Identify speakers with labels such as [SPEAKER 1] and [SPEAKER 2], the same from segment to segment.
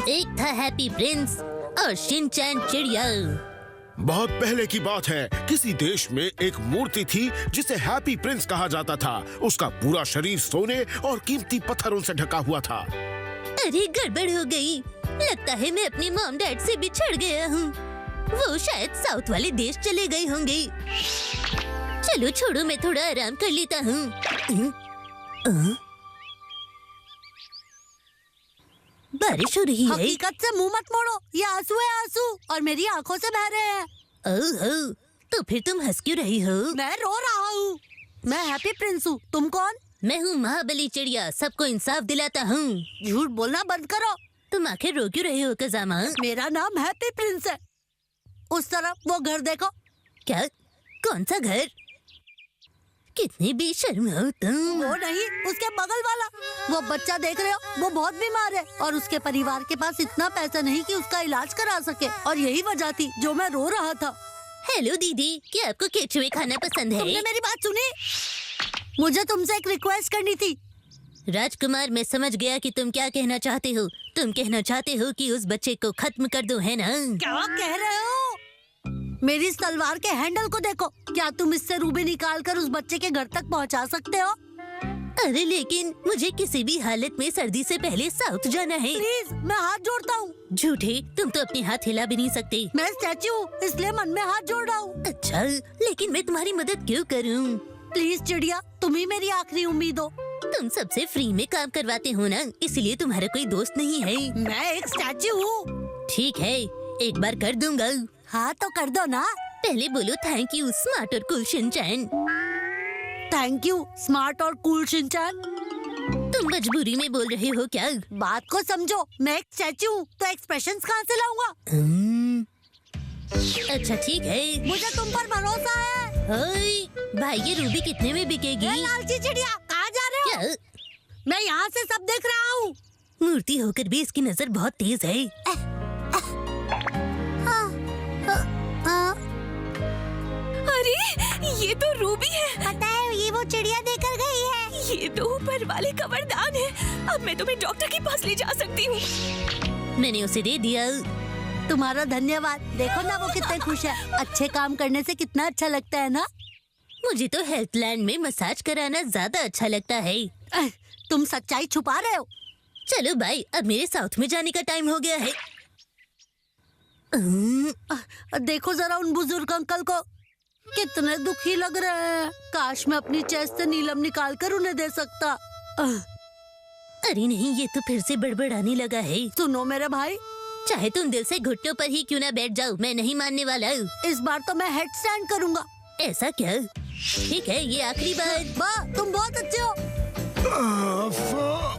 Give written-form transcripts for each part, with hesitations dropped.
[SPEAKER 1] एक था happy Prince और शिनचैन चिड़िया।
[SPEAKER 2] बहुत पहले की बात है, किसी देश में एक मूर्ति थी जिसे हैप्पी प्रिंस कहा जाता था। उसका पूरा शरीर सोने और कीमती पत्थरों से ढका हुआ था।
[SPEAKER 1] अरे गड़बड़ हो गई, लगता है मैं अपने मॉम डैड से बिछड़ गया हूँ। वो शायद साउथ वाले देश चले गए होंगे। चलो छोड़ो, मैं थोड़ा आराम कर लेता हूँ। बारिश हो रही है।
[SPEAKER 3] हकीकत से मुंह मत मोड़ो, ये आंसू है आंसू और मेरी आंखों से बह रहे हैं।
[SPEAKER 1] ओह, तो फिर तुम हंस क्यों रही हो?
[SPEAKER 3] मैं रो रहा हूँ। मैं हैप्पी प्रिंस हूँ, तुम कौन?
[SPEAKER 1] मैं हूँ महाबली चिड़िया, सबको इंसाफ दिलाता हूँ।
[SPEAKER 3] झूठ बोलना बंद करो।
[SPEAKER 1] तुम आखिर रो क्यों रहे हो कज़ामा?
[SPEAKER 3] मेरा नाम हैप्पी प्रिंस है। उस तरफ वो घर देखो।
[SPEAKER 1] क्या? कौन सा घर? कितनी बेशर्म हो तुम।
[SPEAKER 3] वो नहीं, उसके बगल वाला। वो बच्चा देख रहे हो, वो बहुत बीमार है और उसके परिवार के पास इतना पैसा नहीं कि उसका इलाज करा सके, और यही वजह थी जो मैं रो रहा था।
[SPEAKER 1] हेलो दीदी, क्या आपको केचुए खाना पसंद है?
[SPEAKER 3] तुमने मेरी बात सुनी? मुझे तुमसे एक रिक्वेस्ट करनी थी।
[SPEAKER 1] राजकुमार, मैं समझ गया कि तुम क्या कहना चाहते हो। तुम कहना चाहते हो कि उस बच्चे को खत्म कर दो, है ना?
[SPEAKER 3] क्या कह रहे हो? मेरी इस तलवार के हैंडल को देखो। क्या तुम इससे रूबी निकाल कर उस बच्चे के घर तक पहुंचा सकते हो?
[SPEAKER 1] अरे लेकिन मुझे किसी भी हालत में सर्दी से पहले साउथ जाना है।
[SPEAKER 3] प्लीज, मैं हाथ जोड़ता हूँ।
[SPEAKER 1] झूठे, तुम तो अपने हाथ हिला भी नहीं सकते।
[SPEAKER 3] मैं स्टैच्यू हूँ, इसलिए मन में हाथ जोड़ रहा हूँ।
[SPEAKER 1] अच्छा, लेकिन मैं तुम्हारी मदद क्यों करूँ?
[SPEAKER 3] प्लीज चिड़िया, तुम ही मेरी आखिरी उम्मीद हो।
[SPEAKER 1] तुम सबसे फ्री में काम करवाते हो ना, इसलिए तुम्हारा कोई दोस्त नहीं है।
[SPEAKER 3] मैं एक स्टैच्यू हूँ।
[SPEAKER 1] ठीक है, एक बार कर दूंगा।
[SPEAKER 3] हाँ तो कर दो ना।
[SPEAKER 1] पहले बोलो थैंक यू स्मार्ट और cool Shinchan.
[SPEAKER 3] Thank you smart और कूल शिनचैन।
[SPEAKER 1] तुम मजबूरी में बोल रहे हो क्या?
[SPEAKER 3] बात को समझो, मैं एक स्टैच्यू हूँ तो एक्सप्रेशंस कहाँ से लाऊंगा?
[SPEAKER 1] अच्छा ठीक है,
[SPEAKER 3] मुझे तुम पर भरोसा है।
[SPEAKER 1] ओए, भाई ये रूबी कितने में बिकेगी?
[SPEAKER 3] ये लालची चिड़िया, कहाँ जा रहे हो?
[SPEAKER 1] क्या?
[SPEAKER 3] मैं यहाँ से सब देख रहा हूँ।
[SPEAKER 1] मूर्ति होकर भी इसकी नजर बहुत तेज है।
[SPEAKER 4] अरे ये तो रूबी है।
[SPEAKER 3] पता है, ये वो चिड़िया देकर गई है।
[SPEAKER 4] ये तो ऊपर वाले का वरदान है। अब मैं तुम्हें डॉक्टर के पास ले जा सकती हूँ।
[SPEAKER 1] मैंने उसे दे दिया।
[SPEAKER 3] तुम्हारा धन्यवाद। देखो ना वो कितने खुश है। अच्छे काम करने से कितना अच्छा लगता है ना।
[SPEAKER 1] मुझे तो हेल्थलैंड में मसाज कराना ज्यादा अच्छा लगता है।
[SPEAKER 3] तुम सच्चाई छुपा रहे हो।
[SPEAKER 1] चलो भाई, अब मेरे साउथ में जाने का टाइम हो गया है।
[SPEAKER 3] देखो जरा उन बुजुर्ग अंकल को, कितने दुखी लग रहे हैं। काश मैं अपनी चेस्ट से नीलम निकाल कर उन्हें दे सकता।
[SPEAKER 1] अरे नहीं, ये तो फिर से बड़बड़ाने लगा है।
[SPEAKER 3] सुनो मेरे भाई,
[SPEAKER 1] चाहे तुम दिल से घुटनों पर ही क्यों ना बैठ जाओ, मैं नहीं मानने वाला।
[SPEAKER 3] इस बार तो मैं हेड स्टैंड करूंगा।
[SPEAKER 1] ऐसा क्या? ठीक है, ये आखिरी बार।
[SPEAKER 3] वाह, तुम बहुत अच्छे हो।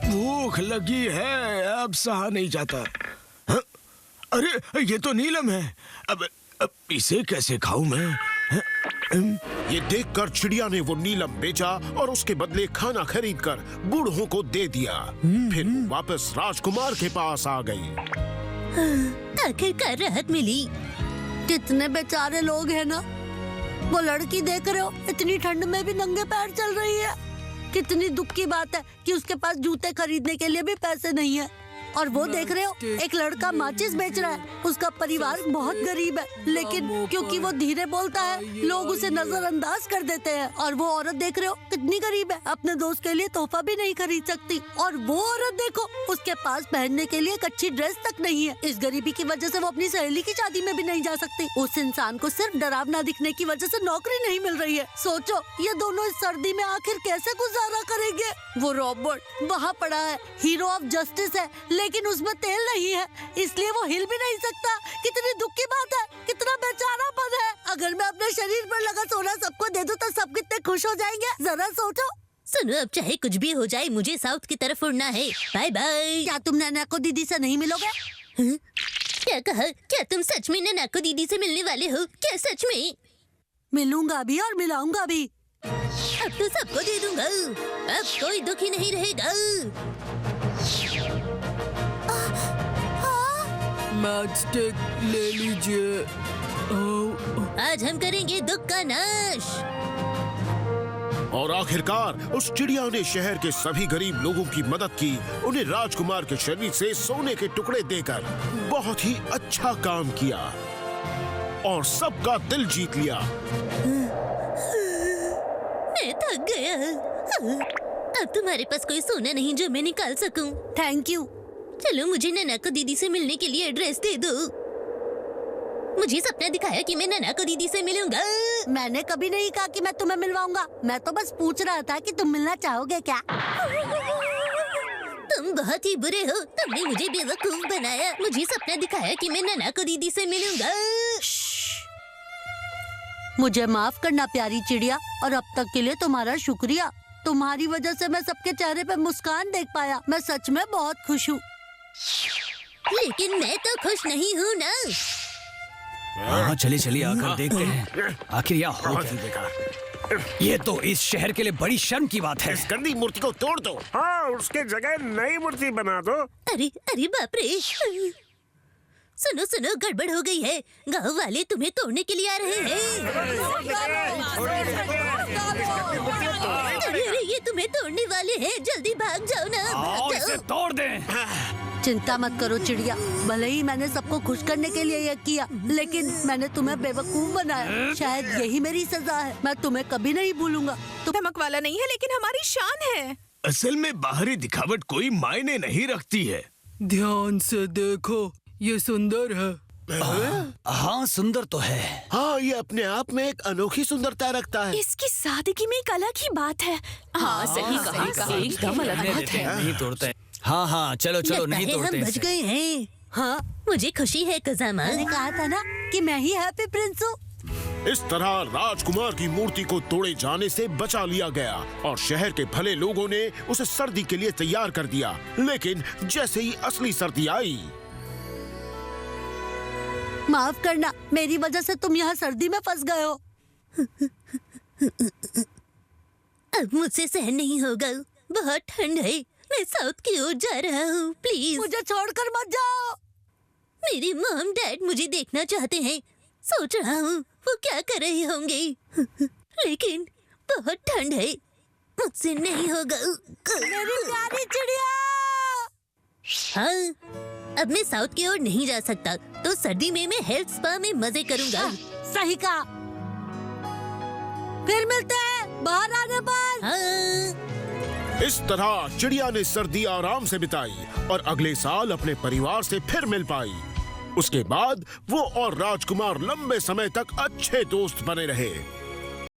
[SPEAKER 5] भूख लगी है, अब सहा नहीं जाता। हाँ? अरे ये तो नीलम है। अब इसे कैसे खाऊं मैं?
[SPEAKER 2] ये देखकर चिड़िया ने वो नीलम बेचा और उसके बदले खाना खरीदकर बूढ़ों को दे दिया। फिर वो वापस राजकुमार के पास आ गई।
[SPEAKER 1] आखिरकार राहत मिली।
[SPEAKER 3] कितने बेचारे लोग हैं ना। वो लड़की देख रहे हो, इतनी ठंड में भी नंगे पैर चल रही है। कितनी दुख की बात है कि उसके पास जूते खरीदने के लिए भी पैसे नहीं है। और वो देख रहे हो, एक लड़का माचिस बेच रहा है। उसका परिवार बहुत गरीब है, लेकिन क्योंकि वो धीरे बोलता है लोग उसे नजरअंदाज कर देते हैं। और वो औरत देख रहे हो, कितनी गरीब है, अपने दोस्त के लिए तोहफा भी नहीं खरीद सकती। और वो औरत देखो, उसके पास पहनने के लिए एक अच्छी ड्रेस तक नहीं है। इस गरीबी की वजह से वो अपनी सहेली की शादी में भी नहीं जा सकती। उस इंसान को सिर्फ डरावना दिखने की वजह से नौकरी नहीं मिल रही है। सोचो, ये दोनों इस सर्दी में आखिर कैसे गुजारा करेंगे? वो रॉबर्ट वहाँ पड़ा है, हीरो ऑफ जस्टिस है, लेकिन उसमें तेल नहीं है, इसलिए वो हिल भी नहीं सकता। कितनी दुख की बात है, कितना बेचारापन है। अगर मैं अपने शरीर पर लगा सोना सबको दे दूं तो सब कितने खुश हो जाएंगे, जरा सोचो।
[SPEAKER 1] सुनो, अब चाहे कुछ भी हो जाए, मुझे साउथ की तरफ उड़ना है। Bye bye.
[SPEAKER 3] क्या तुम नैनाको दीदी से नहीं मिलोगे?
[SPEAKER 1] क्या कहा? क्या तुम सच में नैनाको दीदी से मिलने वाले हो? क्या सच में?
[SPEAKER 3] मिलूंगा भी और मिलाऊंगा भी।
[SPEAKER 1] अब तो सबको दे दूंगा, अब कोई दुखी नहीं रहेगा।
[SPEAKER 5] मैचस्टिक ले लीजिए।
[SPEAKER 1] आज हम करेंगे दुख का नाश।
[SPEAKER 2] और आखिरकार उस चिड़िया ने शहर के सभी गरीब लोगों की मदद की, उन्हें राजकुमार के शरीर से सोने के टुकड़े देकर बहुत ही अच्छा काम किया और सबका दिल जीत लिया।
[SPEAKER 1] मैं थक गया। अब तुम्हारे पास कोई सोना नहीं जो मैं निकाल सकूं।
[SPEAKER 3] Thank you.
[SPEAKER 1] चलो मुझे नैना दीदी से मिलने के लिए एड्रेस दे दो। मुझे सपना दिखाया कि मैं नैना दीदी से मिलूंगा।
[SPEAKER 3] मैंने कभी नहीं कहा कि मैं तुम्हें मिलवाऊंगा। मैं तो बस पूछ रहा था कि तुम मिलना चाहोगे क्या?
[SPEAKER 1] तुम बहुत ही बुरे हो। तुमने मुझे बेवकूफ बनाया। मुझे सपना दिखाया कि मैं नैना दीदी से मिलूंगा।
[SPEAKER 3] मुझे माफ करना प्यारी चिड़िया, और अब तक के लिए तुम्हारा शुक्रिया। तुम्हारी वजह से मैं सबके चेहरे पे मुस्कान देख पाया। मैं सच में बहुत खुश हूँ।
[SPEAKER 1] लेकिन मैं तो खुश नहीं हूँ ना।
[SPEAKER 6] हाँ चलिए चलिए आकर देखते हैं आखिर यहाँ हो क्या। ये तो इस शहर के लिए बड़ी शर्म की बात है।
[SPEAKER 2] इस गंदी मूर्ति को तोड़ दो।
[SPEAKER 7] हाँ, उसके जगह नई मूर्ति बना दो।
[SPEAKER 1] अरे अरे बाप रे। सुनो सुनो, गड़बड़ हो गई है। गांव वाले तुम्हें तोड़ने के लिए आ रहे हैं। अरे अरे, ये तुम्हें तोड़ने वाले हैं। जल्दी भाग जाओ ना,
[SPEAKER 6] आओ
[SPEAKER 1] भाग
[SPEAKER 6] इसे
[SPEAKER 1] जाओ।
[SPEAKER 6] तोड़ दें।
[SPEAKER 3] चिंता मत करो चिड़िया, भले ही मैंने सबको खुश करने के लिए ये किया, लेकिन मैंने तुम्हें बेवकूफ बनाया। शायद यही मेरी सजा है। मैं तुम्हें कभी नहीं भूलूंगा।
[SPEAKER 4] धमक वाला नहीं है, लेकिन हमारी शान है।
[SPEAKER 5] असल में बाहरी दिखावट कोई मायने नहीं रखती है।
[SPEAKER 8] ध्यान से देखो, ये सुंदर है।
[SPEAKER 6] हाँ सुंदर तो है।
[SPEAKER 2] हाँ, ये अपने आप में एक अनोखी सुंदरता रखता है।
[SPEAKER 4] इसकी सादगी में एक अलग ही बात है। हाँ सही कहा, एकदम अलग बात है।
[SPEAKER 6] नहीं तोड़ते। हाँ हाँ चलो चलो
[SPEAKER 1] लगता
[SPEAKER 6] नहीं
[SPEAKER 1] है
[SPEAKER 6] तोड़ते
[SPEAKER 1] हम बच
[SPEAKER 6] इसे।
[SPEAKER 1] गए हैं।
[SPEAKER 3] हाँ,
[SPEAKER 1] मुझे खुशी है कज़ामा।
[SPEAKER 3] मैंने कहा था ना कि मैं ही हैप्पी प्रिंस हूँ।
[SPEAKER 2] इस तरह राजकुमार की मूर्ति को तोड़े जाने से बचा लिया गया और शहर के भले लोगों ने उसे सर्दी के लिए तैयार कर दिया। लेकिन जैसे ही असली सर्दी आई,
[SPEAKER 3] माफ करना, मेरी वजह से तुम यहाँ सर्दी में फंस गए हो।
[SPEAKER 1] अब मुझसे सहन नहीं होगा। बहुत ठंड है। मैं साउथ की ओर जा रहा हूँ। प्लीज
[SPEAKER 3] मुझे छोड़कर मत जाओ।
[SPEAKER 1] मेरी मॉम डैड मुझे देखना चाहते हैं। सोच रहा हूँ वो क्या कर रहे होंगे। लेकिन बहुत ठंड है, मुझसे नहीं होगा।
[SPEAKER 3] मेरी प्यारी चिड़िया।
[SPEAKER 1] हाँ, अब मैं साउथ की ओर नहीं जा सकता, तो सर्दी में मैं हेल्थ स्पा में मजे करूंगा।
[SPEAKER 3] सही कहा। फिर मिलते हैं बाहर आने पर।
[SPEAKER 1] हाँ।
[SPEAKER 2] इस तरह चिड़िया ने सर्दी आराम से बिताई और अगले साल अपने परिवार से फिर मिल पाई। उसके बाद वो और राजकुमार लंबे समय तक अच्छे दोस्त बने रहे।